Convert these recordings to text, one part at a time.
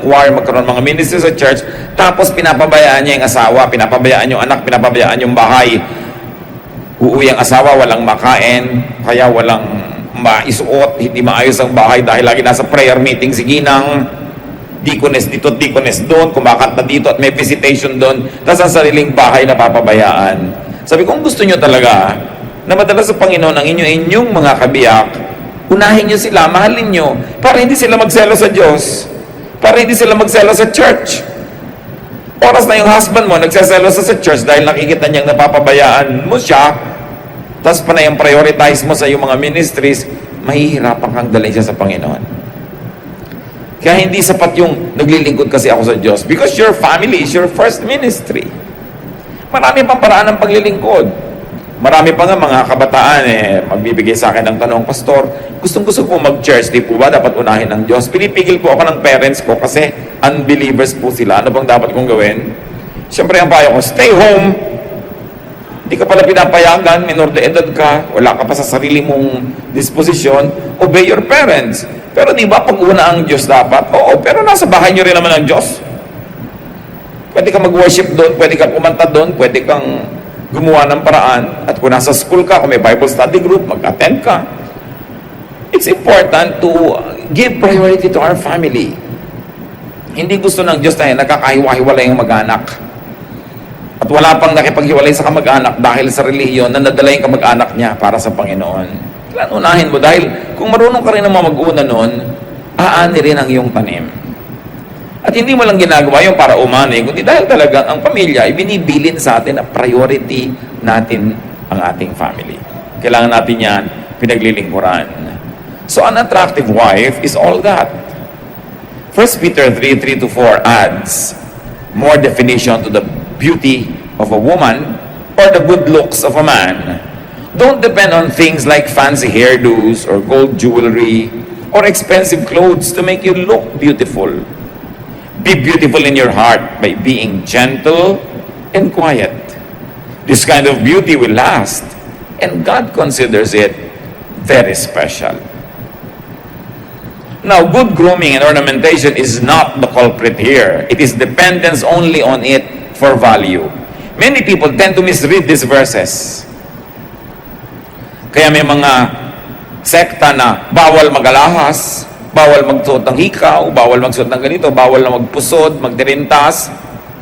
choir, magkaroon mga ministry sa church, tapos pinapabayaan niya yung asawa, pinapabayaan yung anak, pinapabayaan yung bahay. Uuwi ang asawa, walang makain, kaya walang maisuot, hindi maayos ang bahay dahil lagi nasa prayer meeting si Ginang, deaconess dito, deaconess doon, kumakanta dito at may visitation doon, tapos ang sariling bahay na papabayaan. Sabi ko, kung gusto nyo talaga na madala sa Panginoon ang inyong mga kabiyak, unahin nyo sila, mahalin nyo, para hindi sila magselo sa Diyos, para hindi sila magselo sa church. Oras na yung husband mo nagsaselo sa church dahil nakikita niyang napapabayaan mo siya, tapos panay ang prioritize mo sa iyong mga ministries, mahihirapan kang dalhin siya sa Panginoon. Kaya hindi sapat yung naglilingkod kasi ako sa Diyos, because your family is your first ministry. Marami pang paraan ng paglilingkod. Marami pa nga mga kabataan magbibigay sa akin ng tanong, Pastor, gustong-gusto po mag-church, di po ba dapat unahin ng Diyos? Pinipigil po ako ng parents ko kasi unbelievers po sila. Ano bang dapat kong gawin? Siyempre ang payo ko, stay home. Hindi ka pala pinapayagan, minor de edad ka, wala ka pa sa sarili mong disposisyon, obey your parents. Pero di ba pag una ang Diyos dapat? Oo, pero nasa bahay nyo rin naman ang Diyos. Pwede ka mag-worship doon, pwede kang kumanta doon, pwede kang gumawa ng paraan. At kung nasa school ka, kung may Bible study group, mag-attend ka. It's important to give priority to our family. Hindi gusto ng Diyos na nakakahiwa-hiwalay ang mag-anak. At wala pang nakipaghiwalay sa kamag-anak dahil sa relihiyon na nadala yung kamag-anak niya para sa Panginoon. Kailan unahin mo? Dahil kung marunong ka rin naman mag-una nun, aani rin ang iyong tanim. At hindi mo lang ginagawa yung para umani, kundi dahil talaga ang pamilya, ibinibilin sa atin na priority natin ang ating family. Kailangan natin yan pinaglilingkuran. So an attractive wife is all that. 1 Peter 3:3-4 adds more definition to the beauty of a woman or the good looks of a man. Don't depend on things like fancy hairdos or gold jewelry or expensive clothes to make you look beautiful. Be beautiful in your heart by being gentle and quiet. This kind of beauty will last, and God considers it very special. Now, good grooming and ornamentation is not the culprit here. It is dependence only on it for value. Many people tend to misread these verses. Kaya may mga sekta na bawal mag-alahas, bawal magsuot ng hikaw, bawal magsuot ng ganito, bawal na magpusod, magdirintas.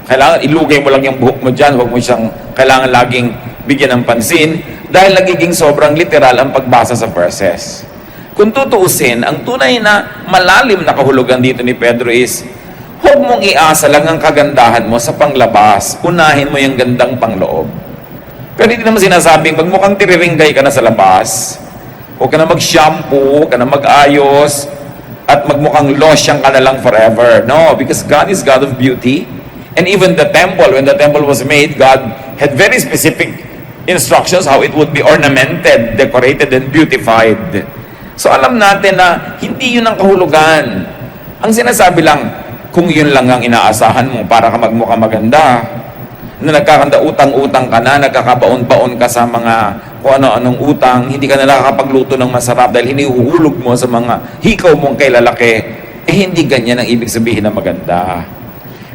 Kailangan ilugay mo lang yung buhok mo dyan, huwag mo siyang kailangan laging bigyan ng pansin dahil nagiging sobrang literal ang pagbasa sa verses. Kung tutuusin, ang tunay na malalim na kahulugan dito ni Pedro is, huwag mong iasa lang ang kagandahan mo sa panglabas, unahin mo yung gandang pangloob. Pero hindi naman sinasabing, pag mukhang tiriringgay ka na sa labas, huwag ka na mag-shampoo, huwag ka na mag-ayos, at magmukhang losyang ka na lang forever. No, because God is God of beauty. And even the temple, when the temple was made, God had very specific instructions how it would be ornamented, decorated, and beautified. So alam natin na hindi yun ang kahulugan. Ang sinasabi lang, kung yun lang ang inaasahan mo para ka magmukha maganda, na nagkakanda utang-utang ka na, nagkakabaon-baon ka sa mga kung ano-anong utang, hindi ka na nakakapagluto ng masarap dahil hinihuhulog mo sa mga hikaw mong kay lalaki, hindi ganyan ang ibig sabihin na maganda.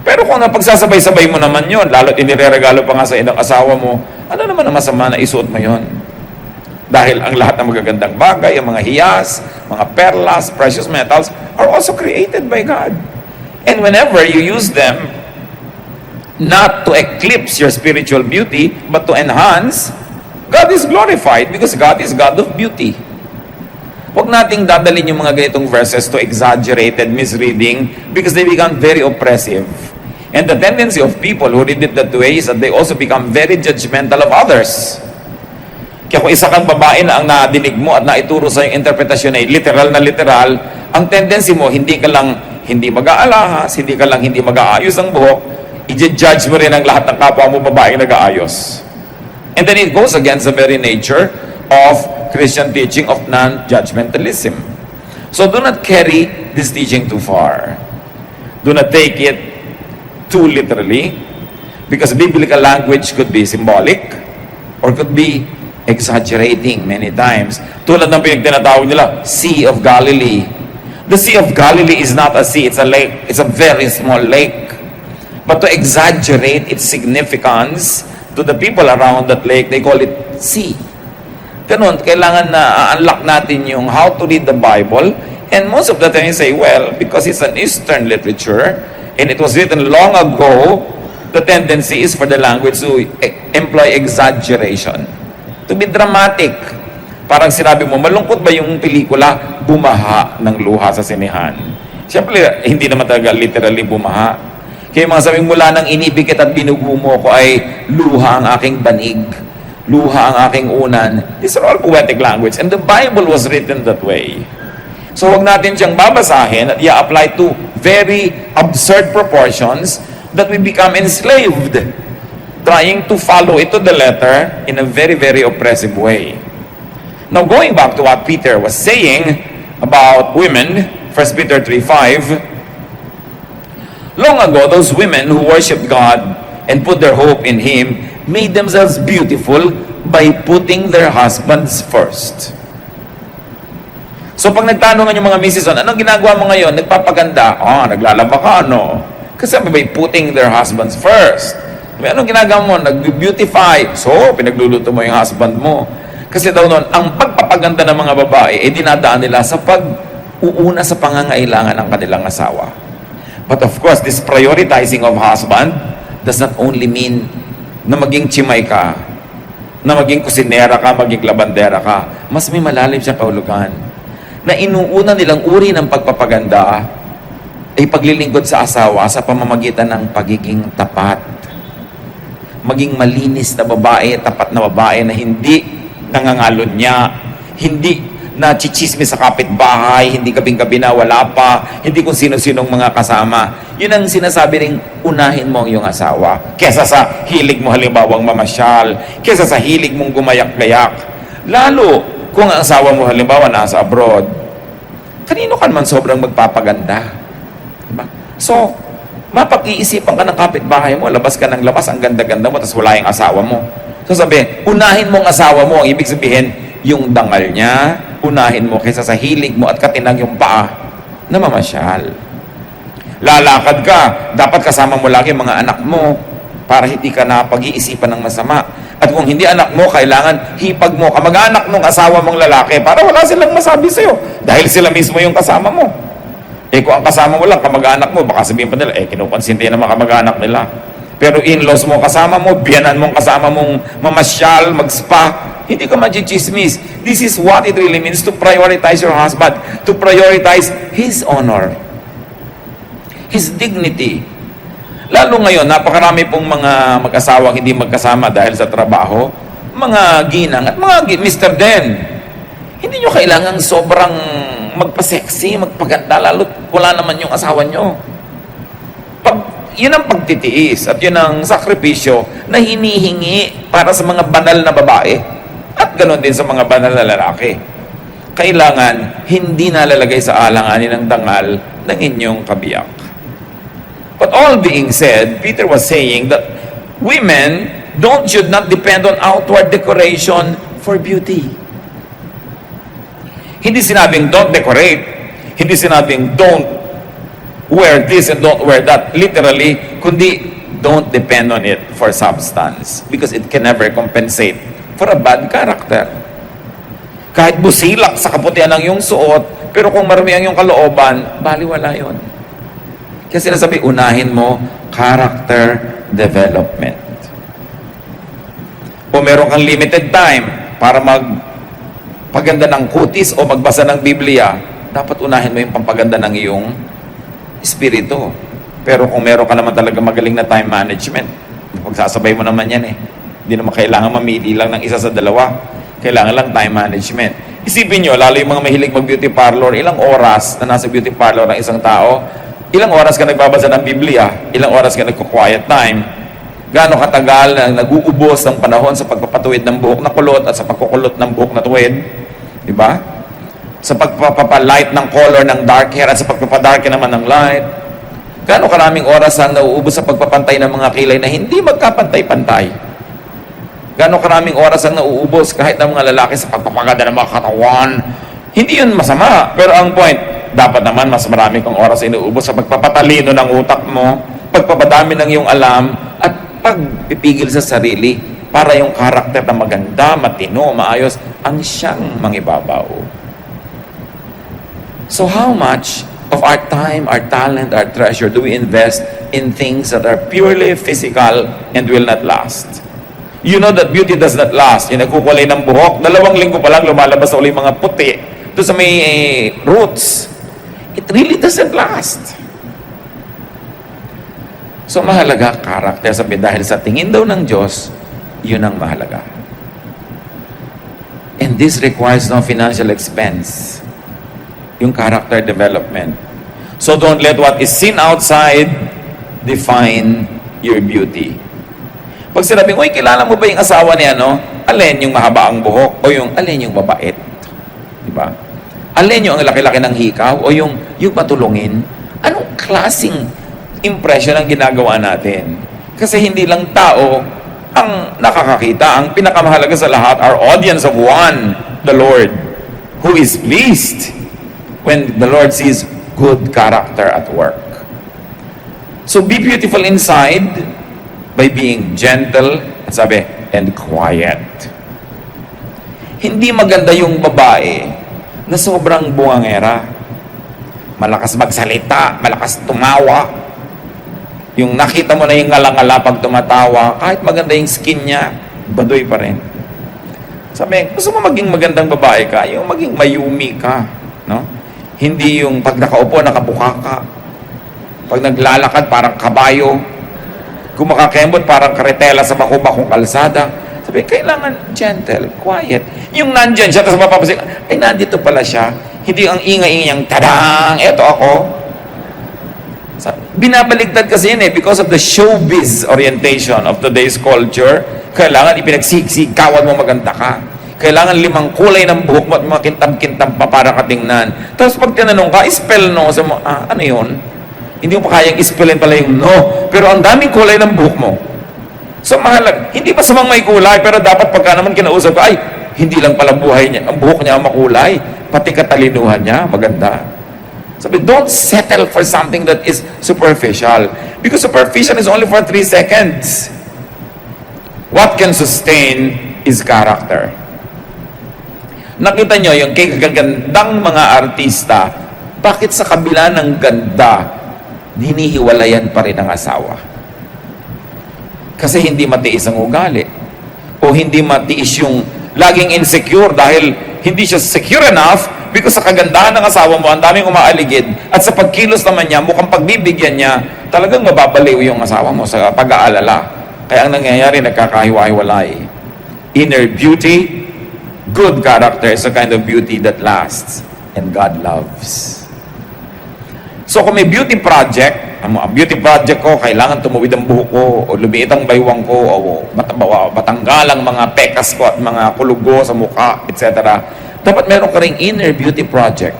Pero kung napagsasabay-sabay mo naman yon, lalo't inireregalo pa nga sa inang asawa mo, ano naman ang masama na isuot mo yon? Dahil ang lahat ng magagandang bagay, ang mga hiyas, mga perlas, precious metals, are also created by God. And whenever you use them, not to eclipse your spiritual beauty, but to enhance, God is glorified because God is God of beauty. Huwag nating dadalhin yung mga ganitong verses to exaggerated misreading because they become very oppressive. And the tendency of people who read it that way is that they also become very judgmental of others. Kaya kung isa kang babae na ang nadinig mo at naituro sa yung interpretasyon ay literal na literal, ang tendency mo, hindi ka lang hindi mag-aalahas, hindi ka lang hindi mag-aayos ang buhok, i-judge mo rin ang lahat ng kapwa mo babaeng nag-aayos. And then it goes against the very nature of Christian teaching of non-judgmentalism. So do not carry this teaching too far. Do not take it too literally, because biblical language could be symbolic or could be exaggerating many times. Tulad ng pinagtinatawag nila, Sea of Galilee. The Sea of Galilee is not a sea, it's a lake. It's a very small lake. But to exaggerate its significance to the people around that lake, they call it sea. Ganun, kailangan na unlock natin yung how to read the Bible. And most of the time you say, well, because it's an Eastern literature, and it was written long ago, the tendency is for the language to employ exaggeration. To be dramatic. Parang sinabi mo, malungkot ba yung pelikula? Bumaha ng luha sa sinehan. Siyempre, hindi naman talaga literally bumaha. Kaya mga sabing mula ng inibig at binugo mo ko ay luha ang aking banig. Luha ang aking unan. These are all poetic language. And the Bible was written that way. So huwag natin siyang babasahin at i-apply to very absurd proportions that we become enslaved, trying to follow it to the letter in a very, very oppressive way. Now, going back to what Peter was saying about women, 1 Peter 3:5, long ago, those women who worshiped God and put their hope in Him made themselves beautiful by putting their husbands first. So, pag nagtanong yung mga misis, anong ginagawa mo ngayon? Nagpapaganda. Naglalaba ka, ano? Kasi by putting their husbands first. Anong ginagawa mo? Nag-beautify. So, pinagluluto mo yung husband mo. Kasi daw noon, ang pagpapaganda ng mga babae, dinadaan nila sa pag-uuna sa pangangailangan ng kanilang asawa. But of course, this prioritizing of husband does not only mean na maging chimay ka, na maging kusinera ka, maging labandera ka. Mas may malalim siyang kahulugan. Na inuuna nilang uri ng pagpapaganda ay paglilingkod sa asawa sa pamamagitan ng pagiging tapat. Maging malinis na babae, tapat na babae na hindi nangangalon niya, hindi na chichismis sa kapitbahay, hindi gabing-gabi na wala pa, hindi kung sino-sinong mga kasama. Yun ang sinasabi ring unahin mo ang iyong asawa. Kesa sa hilig mo halimbawang mamasyal, kesa sa hilig mong gumayak-gayak. Lalo kung ang asawa mo halimbawa nasa abroad, kanino ka man sobrang magpapaganda? Diba? So, mapag-iisipan ka ng kapitbahay mo, labas ka ng labas, ang ganda-ganda mo, tapos wala yung asawa mo. So sabi, unahin mo ang asawa mo, ang ibig sabihin, yung dangal niya, unahin mo kaysa sa hilig mo at katinang yung paa na mamasyal. Lalakad ka, dapat kasama mo lagi mga anak mo para hindi ka na pag-iisipan ng masama. At kung hindi anak mo, kailangan hipag mo, kamag-anak ng asawa mong lalaki para wala silang masabi sa'yo dahil sila mismo yung kasama mo. Kung ang kasama mo lang, kamag-anak mo, baka sabihin pa nila, kinukonsinti naman kamag-anak nila. Pero in-laws mo kasama mo, biyanan mong kasama mong mamasyal, mag-spa, hindi ka magchichismis. This is what it really means to prioritize your husband, to prioritize his honor, his dignity. Lalo ngayon, napakarami pong mga mag-asawang hindi magkasama dahil sa trabaho, mga ginang at mga Mr. Den. Hindi nyo kailangang sobrang magpa-sexy, magpaganda, lalo wala naman yung asawa nyo. Yun ang pagtitiis at yun ang sakripisyo na hinihingi para sa mga banal na babae at ganoon din sa mga banal na lalaki. Kailangan hindi nalalagay sa alanganin ng dangal ng inyong kabiyak. But all being said, Peter was saying that women should not depend on outward decoration for beauty. Hindi sinabing don't decorate. Hindi sinabing don't wear this and don't wear that. Literally, kundi don't depend on it for substance because it can never compensate for a bad character. Kahit busilak sa kaputian ng iyong suot, pero kung marami ang iyong kalooban, baliwala yun. Kasi sinasabi, unahin mo character development. O meron kang limited time para magpaganda ng kutis o magbasa ng Biblia, dapat unahin mo yung pampaganda ng iyong espiritu. Pero kung meron ka naman talaga magaling na time management, pagsasabay mo naman yan eh. Hindi naman kailangan mamili lang ng isa sa dalawa. Kailangan lang time management. Isipin nyo, lalo yung mga mahilig mag-beauty parlor, ilang oras na nasa beauty parlor ng isang tao, ilang oras ka nagbabasa ng Biblia, ilang oras ka nagko-quiet time, gaano katagal na nag-uubos ng panahon sa pagpapatuwid ng buhok na kulot at sa pagkukulot ng buhok na tuwid. Diba? Sa pagpapalight ng color ng dark hair at sa pagpapadarken naman ng light. Gaano karaming oras ang nauubos sa pagpapantay ng mga kilay na hindi magkapantay-pantay. Gaano karaming oras ang nauubos kahit ng mga lalaki sa pagpapaganda ng mga katawan. Hindi yun masama. Pero ang point, dapat naman mas marami kang oras inuubos sa pagpapatalino ng utak mo, pagpapadami ng iyong alam, at pagpipigil sa sarili para yung karakter na maganda, matino, maayos, ang siyang mangibabaw. So how much of our time, our talent, our treasure do we invest in things that are purely physical and will not last? You know that beauty does not last. Yung nagkukulay ng buhok, 2 linggo pa lang lumalabas na ulit mga puti doon sa may roots. It really doesn't last. So mahalaga, karakter, sabi, dahil sa tingin daw ng Diyos, yun ang mahalaga. And this requires no financial expense. Yung character development. So don't let what is seen outside define your beauty. Pag sinabing, uy, kilala mo ba yung asawa niya, no? Alin yung mahaba ang buhok o yung alin yung mabait? Diba? Alin yung ang laki-laki ng hikaw o yung patulungin? Anong klaseng impression ang ginagawa natin? Kasi hindi lang tao ang nakakakita. Ang pinakamahalaga sa lahat, our audience of one, the Lord, who is pleased when the Lord sees good character at work. So be beautiful inside by being gentle, at sabi, and quiet. Hindi maganda yung babae na sobrang bungangera. Malakas magsalita, malakas tumawa. Yung nakita mo na yung ngala-ngala pag tumatawa, kahit maganda yung skin niya, baduy pa rin. Sabi, gusto mo maging magandang babae ka, yung maging mayumi ka, no? Hindi yung pag nakaupo, nakabuka ka. Pag naglalakad, parang kabayo. Kung makakembot, parang karetela sa bakubakong kalsada. Sabi, kailangan gentle, quiet. Yung nandyan siya, tapos mapapasin, ay, nandito pala siya. Hindi ang ingay-ingay niyang, tadang, eto ako. Binabaligtad kasi yun because of the showbiz orientation of today's culture. Kailangan ipinagsikawan mo maganda ka. Kailangan 5 kulay ng buhok mo at mga kintab-kintab pa para katingnan. Tapos pag tinanong ka, spell no. Sa mo, ano yun? Hindi mo pa kayang spellin pala yung no. Pero ang daming kulay ng buhok mo. So mahalaga, hindi pa samang may kulay, pero dapat pagka naman kinausap ka, ay, hindi lang pala buhay niya, ang buhok niya makulay, pati katalinuhan niya, maganda. Sabi, don't settle for something that is superficial. Because superficial is only for 3 seconds. What can sustain is character. Nakita nyo yung kagagandang mga artista, bakit sa kabila ng ganda, hinihiwalayan pa rin ang asawa? Kasi hindi matiis ang ugali. O hindi matiis yung laging insecure dahil hindi siya secure enough because sa kagandahan ng asawa mo, ang daming umaaligid. At sa pagkilos naman niya, mukhang pagbibigyan niya, talagang mababaliw yung asawa mo sa pag-aalala. Kaya ang nangyayari, nagkakahiwa-hiwalay. Inner beauty, good character is a kind of beauty that lasts and God loves. So kung may beauty project, ang beauty project ko, kailangan tumuwid ang buhok ko, o lumiit ang baywang ko, o matanggal ang mga pekas ko at mga kulugo sa mukha, etc. Dapat meron ka ring inner beauty project.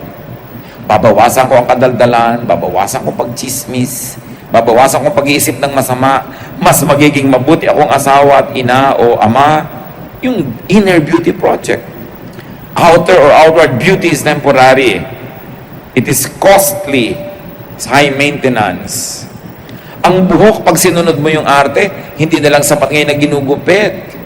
Babawasan ko ang kadaldalan, babawasan ko pagchismis, babawasan ko pag-iisip ng masama, mas magiging mabuti akong asawa at ina o ama. Yung inner beauty project. Outer or outward beauty is temporary. It is costly. It's high maintenance. Ang buhok, pag sinunod mo yung arte, hindi na lang sapat ngayon na ginugupit.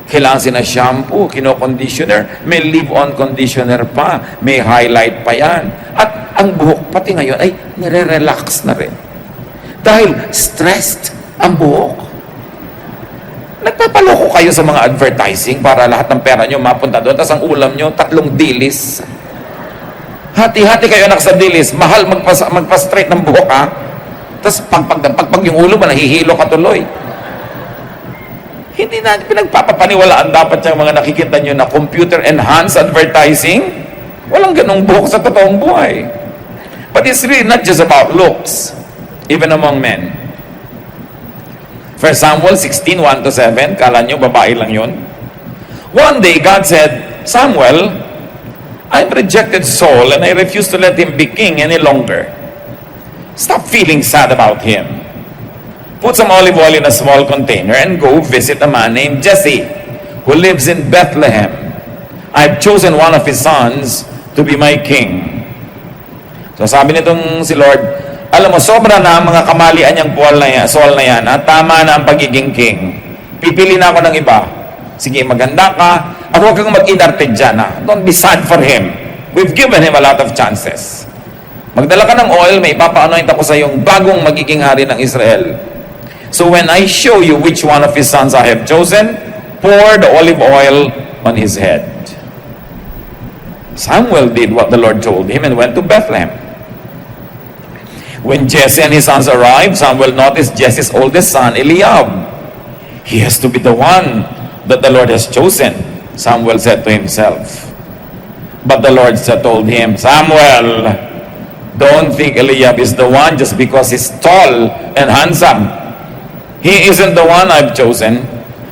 Kailangan sina shampoo, kino-conditioner, may leave-on conditioner pa, may highlight pa yan. At ang buhok, pati ngayon, ay nire-relax na rin. Dahil stressed ang buhok. Nagpapaloko kayo sa mga advertising para lahat ng pera nyo mapunta doon, tapos ang ulam nyo, 3 dilis. Hati-hati kayo anak sa dilis, mahal magpa-straight ng buhok ha. Tapos pag yung ulo mo, nahihilo ka tuloy. Hindi na pinagpapapaniwalaan dapat yung mga nakikita nyo na computer-enhanced advertising. Walang ganong buhok sa totoong buhay. But it's really not just about looks, even among men. 1 Samuel 16:1-7, kala nyo babae lang yun? One day, God said, Samuel, I've rejected Saul and I refuse to let him be king any longer. Stop feeling sad about him. Put some olive oil in a small container and go visit a man named Jesse who lives in Bethlehem. I've chosen one of his sons to be my king. So sabi nitong si Lord, alam mo, sobra na ang mga kamalian niyang Saul na yan, at tama na ang pagiging king. Pipili na ako ng iba. Sige, maganda ka, at huwag kang mag-inarte dyan. Don't be sad for him. We've given him a lot of chances. Magdala ka ng oil, may ipapa-anoint ako sa yung bagong magiging hari ng Israel. So when I show you which one of his sons I have chosen, pour the olive oil on his head. Samuel did what the Lord told him and went to Bethlehem. When Jesse and his sons arrived, Samuel noticed Jesse's oldest son, Eliab. He has to be the one that the Lord has chosen, Samuel said to himself. But the Lord told him, Samuel, don't think Eliab is the one just because he's tall and handsome. He isn't the one I've chosen.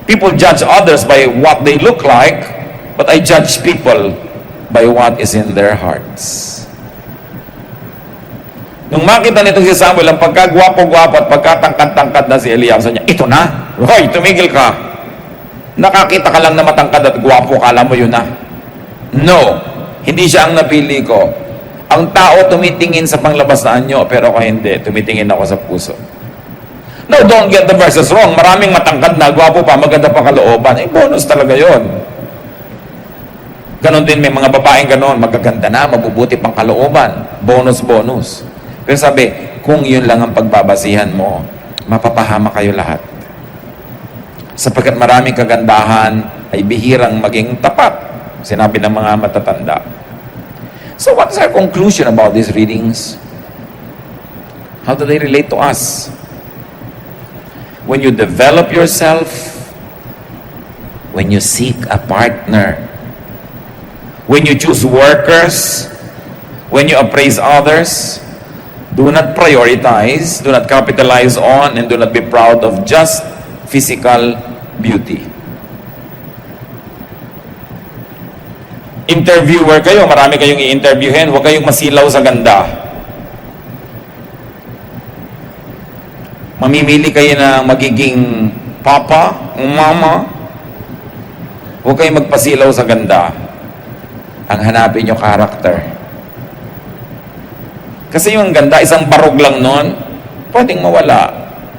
People judge others by what they look like, but I judge people by what is in their hearts. Nung makita nito si Samuel, ang pagkagwapo-gwapo at pagkatangkad-tangkad na si Eliab, sa niya, ito na, Roy, tumigil ka. Nakakita ka lang na matangkad at gwapo, kala mo yun na. No, hindi siya ang napili ko. Ang tao tumitingin sa panglabas na anyo, pero ako hindi, tumitingin ako sa puso. No, don't get the verses wrong. Maraming matangkad na, gwapo pa, maganda pa kalooban. Bonus talaga yon. Ganon din, may mga babaeng ganon, magaganda na, mabubuti pang kalooban. Bonus. Pero sabi, kung yun lang ang pagbabasihan mo, mapapahama kayo lahat. Sapagkat maraming kagandahan ay bihirang maging tapat. Sinabi ng mga matatanda. So what's our conclusion about these readings? How do they relate to us? When you develop yourself, when you seek a partner, when you choose workers, when you appraise others, do not prioritize, do not capitalize on, and do not be proud of just physical beauty. Interviewer kayo, marami kayong i-interviewin, huwag kayong masilaw sa ganda. Mamimili kayo na magiging papa, mama, huwag kayong magpasilaw sa ganda. Ang hanapin nyo, character. Kasi yung ganda, isang barog lang nun, pwedeng mawala.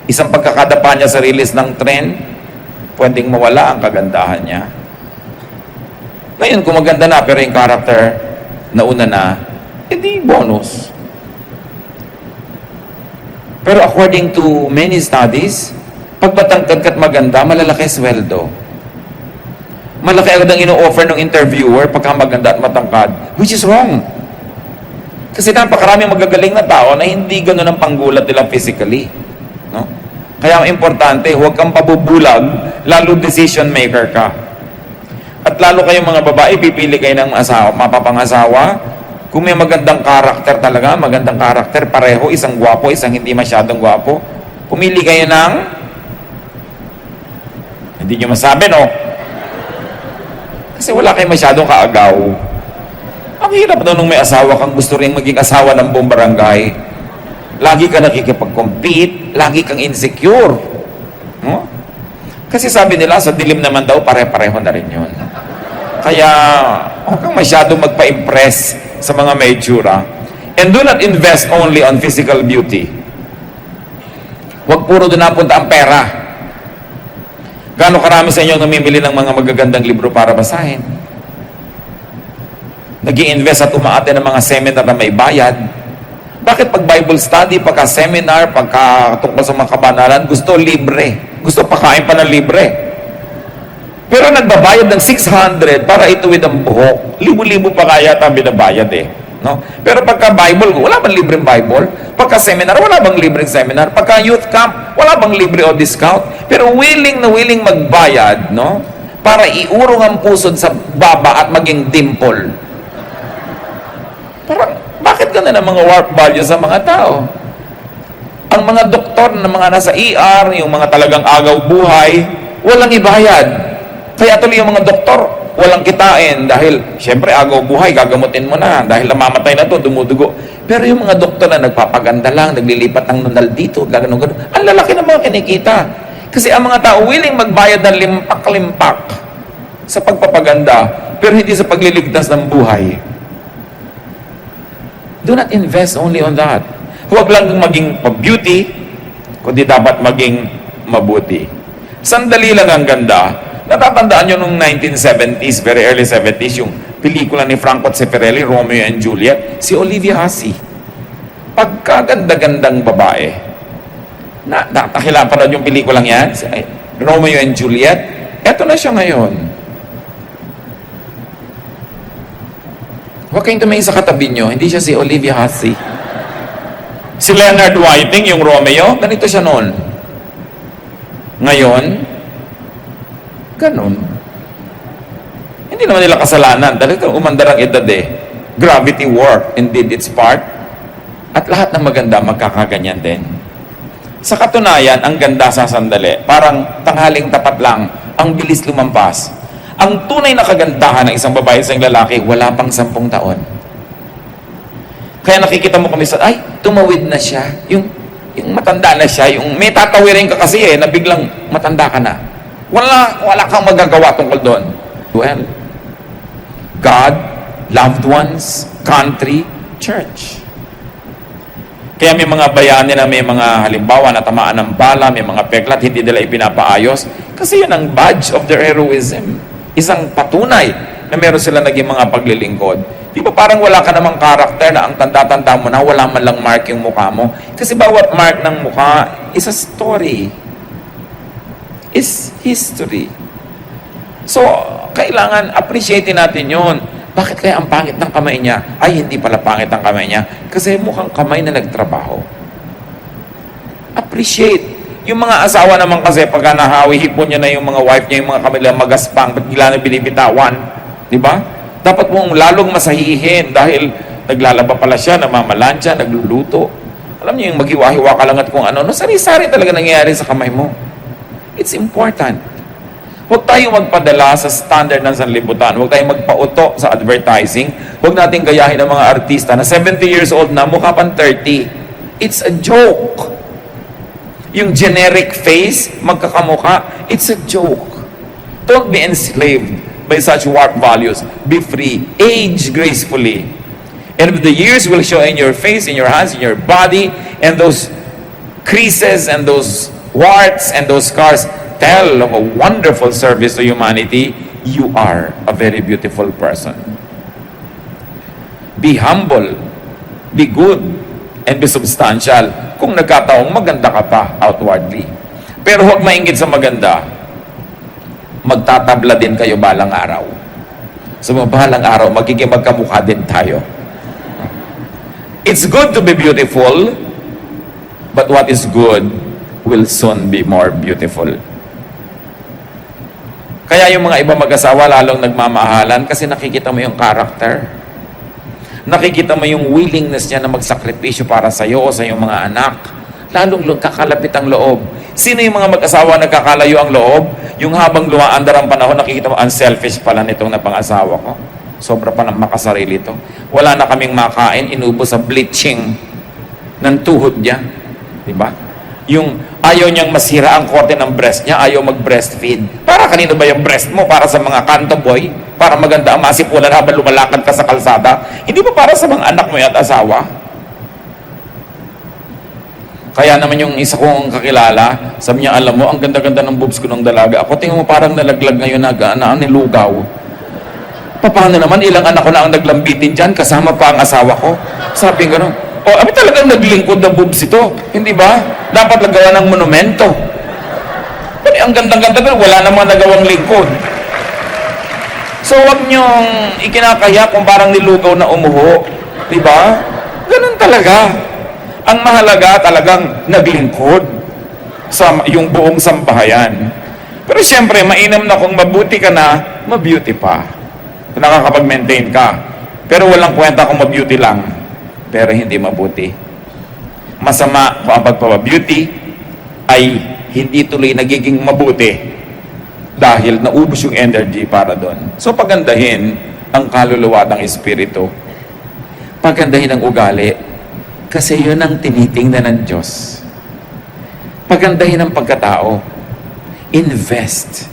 Isang pagkakadapa niya sa release ng trend, pwedeng mawala ang kagandahan niya. Ngayon, kung maganda na, pero yung character, nauna na, edi bonus. Pero according to many studies, pag matangkad ka't maganda, malalaki sweldo. Malaki agad ang ino-offer ng interviewer pagka maganda at matangkad, which is wrong. Kasi napakaraming magagaling na tao na hindi gano'n ang panggulat nila physically. No? Kaya importante, huwag kang pabubulag, lalo decision maker ka. At lalo kayong mga babae, pipili kayo ng asawa, mapapangasawa. Kung may magandang karakter talaga, magandang karakter, pareho, isang gwapo, isang hindi masyadong gwapo, pumili kayo ng, hindi nyo masabi, no? Kasi wala kayong masyadong kaagaw. Ang hirap na nung may asawa kang gusto rin maging asawa ng buong barangay. Lagi ka nakikipag-compete, lagi kang insecure. No? Kasi sabi nila, sa dilim naman daw, pare-pareho na rin yun. Kaya, huwag kang masyadong magpa-impress sa mga may itsura. And do not invest only on physical beauty. Huwag puro doon napunta ang pera. Gaano karami sa inyo namimili ng mga magagandang libro para basahin? Nag-i-invest at umaate ng mga seminar na may bayad. Bakit pag Bible study, pagka seminar, pagka tungkol sa mga kabanalan, gusto libre. Gusto pakain pa ng libre. Pero nagbabayad ng 600 para ituwid ang buhok. Libo-libo pa kaya tayo binabayad eh. No? Pero pagka Bible, wala bang libreng Bible? Pagka seminar, wala bang libreng seminar? Pagka youth camp, wala bang libre o discount? Pero willing na willing magbayad, no? Para iurong ang pusod sa baba at maging dimple. Parang, bakit ganun ang mga warp values sa mga tao? Ang mga doktor na mga nasa ER, yung mga talagang agaw buhay, walang ibayad. Kaya tuloy yung mga doktor, walang kitain dahil, syempre, agaw buhay, gagamutin mo na dahil namamatay na to, dumudugo. Pero yung mga doktor na nagpapaganda lang, naglilipat ng nunal dito, gano'n, ang lalaki ng mga kinikita. Kasi ang mga tao willing magbayad ng limpak-limpak sa pagpapaganda, pero hindi sa pagliligtas ng buhay. Do not invest only on that. Huwag lang maging beauty, kundi dapat maging mabuti. Sandali lang ang ganda. Natatandaan nyo nung 1970s, very early 70s, yung pelikula ni Franco Zeffirelli, Romeo and Juliet, si Olivia Hussey. Pagkaganda-gandang babae. Nakakila pa rin yung pelikulang yan, Romeo and Juliet. Eto na siya ngayon. Huwag kayong tumingin sa katabi nyo, hindi siya si Olivia Hussey. Si Leonard Whiting, yung Romeo, ganito siya noon. Ngayon, ganun. Hindi naman nila kasalanan. Dahil umandar ang edad eh. Gravity work indeed its part. At lahat ng maganda magkakaganyan din. Sa katunayan, ang ganda sa sandali, parang tanghaling tapat lang, ang bilis lumampas. Ang tunay na kagandahan ng isang babae sa isang lalaki, wala pang 10 taon. Kaya nakikita mo kami sa, ay, tumawid na siya. Yung matanda na siya, yung may tatawirin ka kasi na biglang matanda ka na. Wala kang magagawa tungkol doon. Well, God, loved ones, country, church. Kaya may mga bayani na may mga halimbawa na tamaan ng bala, may mga peklat, hindi nila ipinapaayos. Kasi yun ang badge of their heroism. Isang patunay na meron sila naging mga paglilingkod. Di ba parang wala ka namang karakter na ang tanda-tanda mo na wala man lang mark yung mukha mo? Kasi bawat mark ng mukha is a story. Is history. So, kailangan appreciatein natin yun. Bakit kaya ang pangit ng kamay niya? Ay, hindi pala pangit ang kamay niya. Kasi mukhang kamay na nagtrabaho. Appreciate. Yung mga asawa naman kasi, pagka nahawi, hipon niya na yung mga wife niya, yung mga kamay lang magaspang, ba't gila na binibitawan? Di ba? Dapat mong lalong masahihin dahil naglalaba pala siya, namamalansya, nagluluto. Alam niyo yung maghiwa-hiwa ka lang at kung ano, sari-sari talaga nangyayari sa kamay mo. It's important. Huwag tayong magpadala sa standard ng sanlibutan. Huwag tayong magpauto sa advertising. Huwag nating gayahin ng mga artista na 70 years old na, mukha pang 30. It's a joke. Yung generic face, magkakamukha, it's a joke. Don't be enslaved by such warped values. Be free. Age gracefully. And the years will show in your face, in your hands, in your body, and those creases and those warts and those scars tell of a wonderful service to humanity. You are a very beautiful person. Be humble. Be good. And be substantial. Kung nagkataong maganda ka pa outwardly. Pero huwag mainggit sa maganda. Magtatabla din kayo balang araw. Sa mga balang araw, magiging magkamukha din tayo. It's good to be beautiful, but what is good will soon be more beautiful. Kaya yung mga ibang mag-asawa lalong nagmamahalan kasi nakikita mo yung character. Nakikita mo yung willingness niya na magsakripisyo para sa iyo o sa iyong mga anak. Lalong kakalapit ang loob. Sino yung mga mag-asawa na kakalayo ang loob? Yung habang lumaandar ang panahon, nakikita mo, unselfish pala nitong napang-asawa ko. Sobra pa ng makasarili to. Wala na kaming makain, inubos sa bleaching ng tuhod niya. Diba? Yung ayaw niyang masira ang korte ng breast niya, ayaw mag-breastfeed. Para kanino ba yung breast mo? Para sa mga kanto boy? Para maganda ang masipulan habang lumalakad ka sa kalsada? Hindi ba para sa mga anak mo at asawa? Kaya naman yung isa kong kakilala, sabi niya, alam mo, ang ganda-ganda ng boobs ko ng dalaga. Ako, tingin mo parang nalaglag ngayon na nilugaw. Paano naman, ilang anak ko na ang naglambitin dyan, kasama pa ang asawa ko. Sabi nga gano'n, abi talagang naglingkod na boobs ito. Hindi ba? Dapat nagawa ng monumento. Pero ang gandang-ganda pero wala namang nagawang lingkod. So wag niyong ikinakaya kung parang nilugaw na umuho. Di ba? Ganun talaga. Ang mahalaga talagang naglingkod sa yung buong sambahayan. Pero siyempre, mainam na kung mabuti ka na, mabeauty pa. Kung nakakapag-maintain ka. Pero walang kwenta kung mabeauty lang. Pero hindi mabuti. Masama kung ang pagpapabeauty ay hindi tuloy nagiging mabuti dahil naubos yung energy para doon. So pagandahin ang kaluluwa ng espiritu. Pagandahin ang ugali kasi yun ang tinitingnan ng Diyos. Pagandahin ang pagkatao. Invest